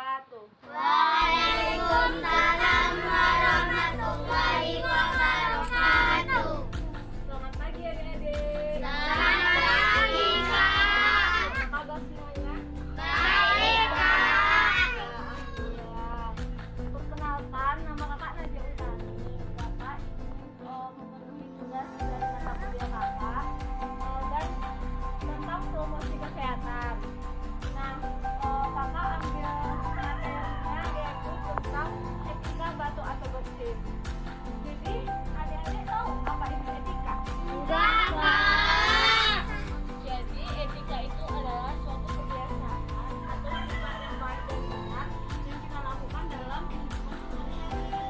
wabarakatuh. Waalaikumsalam warahmatullahi wabarakatuh. Selamat pagi adik-adik. Selamat pagi, Kak. Apa kabar semuanya? Baik, Kak. Alhamdulillah. Perkenalkan, nama kakak Nadia Utami. Kakak memenuhi tugas dari mata kuliah kakak dan tentang promosi kesehatan. Nah, kakak ambil materinya yaitu tentang etika batu atau bersin. Jadi, adik-adik tahu apa itu etika? Enggak, Kak. Jadi etika itu adalah suatu kebiasaan atau sifat yang baik dan benar yang kita lakukan dalam kehidupan sehari-hari.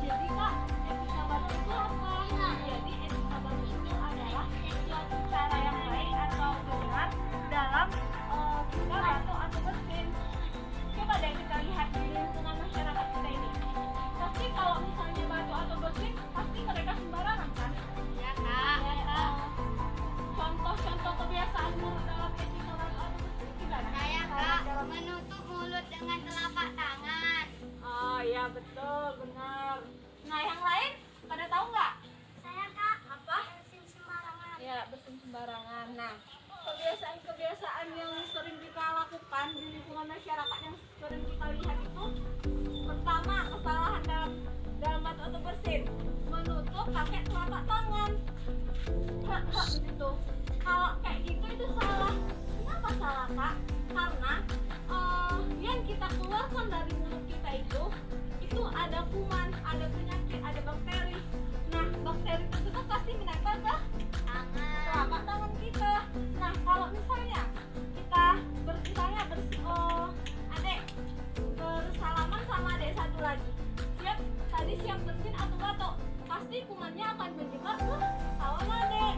Jadi kak, etika batu itu apa? Jadi etika batu itu adalah suatu cara yang baik atau benar dalam kita batu atau bersin. Coba deh kita lihat di lingkungan masyarakat kita ini. Pasti kalau misalnya batu atau bersin, pasti mereka sembarangan kan? Ya, Kak. Contoh-contoh kebiasaan buruk dalam etika batu atau bersin gimana? Saya, Kak, menutup mulut dengan telapak tangan. Oh iya betul, benar. Nah yang lain pada tahu nggak? Saya, Kak, Apa? bersin sembarangan. Ya bersin sembarangan. Nah kebiasaan-kebiasaan yang sering kita lakukan di lingkungan masyarakat yang sering kita lihat itu, pertama kesalahan dalam batu atau bersin, menutup pakai telapak tangan. Gitu. Kalau kayak gitu itu salah. Kenapa salah kak? Karena yang kita keluarkan dari mulut kita itu ada kuman, ada penyakit, ada bakteri. Nah bakteri tersebut pasti menempel ke telapak tangan kita. Nah kalau misalnya kita adek bersalaman sama adek satu lagi, siap bersin atau batuk, pasti kumannya akan menyebar ke kawan adek.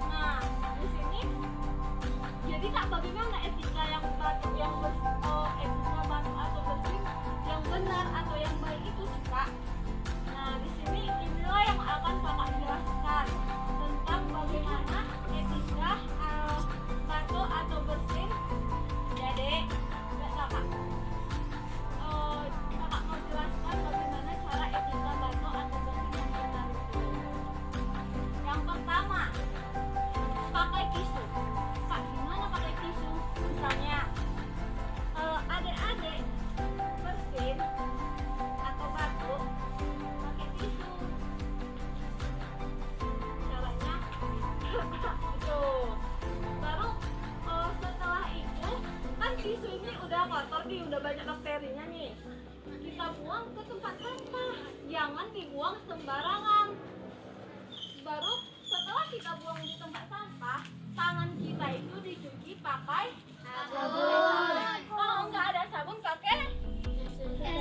Nah di sini jadi kak, bagaimana etika yang batuk etika batuk atau bersin yang benar atau yang baik itu sih kak? Nah di sini inilah yang akan kakak jelaskan tentang bagaimana etika batuk atau bersin. Jadi kakak mau jelaskan bagaimana cara etika batuk atau bersin yang benar itu. Yang pertama, pakai tisu. Kak, gimana pakai tisu? Misalnya adik-adik bersin atau batuk pakai tisu. Caranya itu. Baru setelah itu kan tisu ini udah kotor nih, udah banyak bakterinya nih. Kita buang ke tempat sampah. Jangan dibuang sembarangan. Baru setelah kita buang di tempat sampah, tangan kita itu dicuci pakai sabun. Kalau nggak ada sabun pakai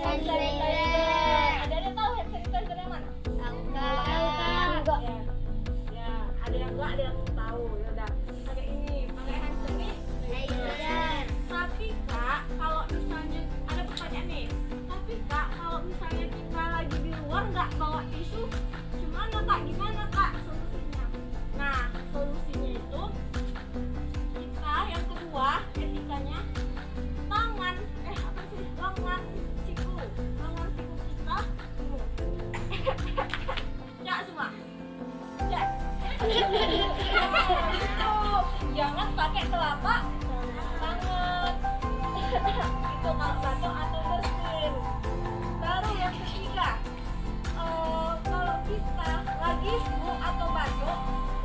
hand sanitizer. Ada tahu hand sanitizer yang mana? Enggak. Ya, ada yang enggak, ada yang tahu. Ya udah. Pakai ini, pakai hand sanitizer. Tapi Kak, kalau misalnya ada pertanyaan nih. Tapi Kak, kalau misalnya kita lagi di luar nggak bawa tisu, gimana Kak? Gimana Kak solusinya? Nah, solusinya itu kita yang kedua etikanya lengan siku kita cak semua cak jangan pakai telapak tangan itu kalau batuk atau bersin. Baru yang ketiga, kalau kita lagi flu atau batuk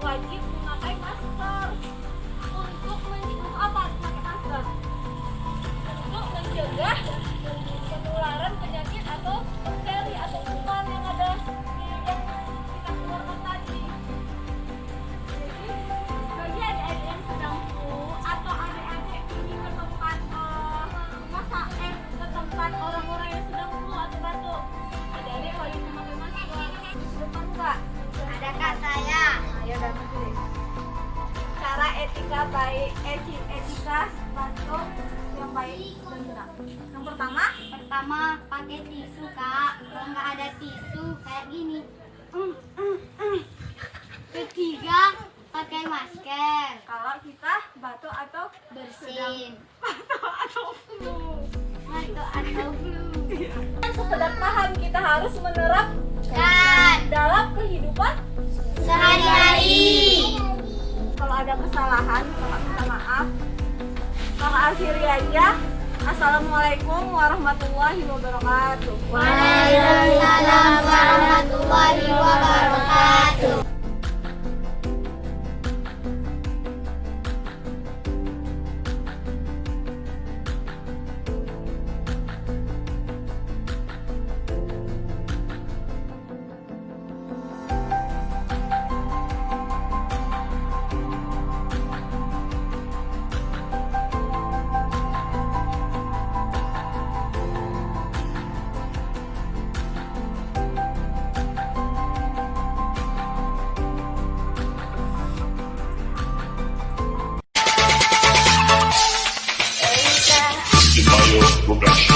wajib memakai masker. Untuk apa pakai masker? Untuk mencegah penularan penyakit atau bakteri atau kuman yang ada di yang kita keluarkan tadi. Jadi bagi adik-adik yang sedang flu atau adik-adik pergi ke tempat ke tempat orang-orang yang sedang flu atau batuk, adik-adik wajib memakai masker. Depan enggak? Ada, Kak, saya. Ya udah nanti deh. Cara etika baik, etika batuk yang baik dan benar. Yang Pertama, pakai tisu, Kak. Kalau nggak ada tisu, kayak gini. Ketiga, pakai masker. kalau kita batuk atau Bersin. batuk atau flu. Mari itu atau belum? Kan sekedar paham, kita harus menerapkan Dan dalam kehidupan. sehari-hari. Kalau ada kesalahan, kakak minta maaf. Kakak akhiri aja. Assalamualaikum warahmatullahi wabarakatuh. Waalaikumsalam warahmatullahi wabarakatuh. Mayo Production.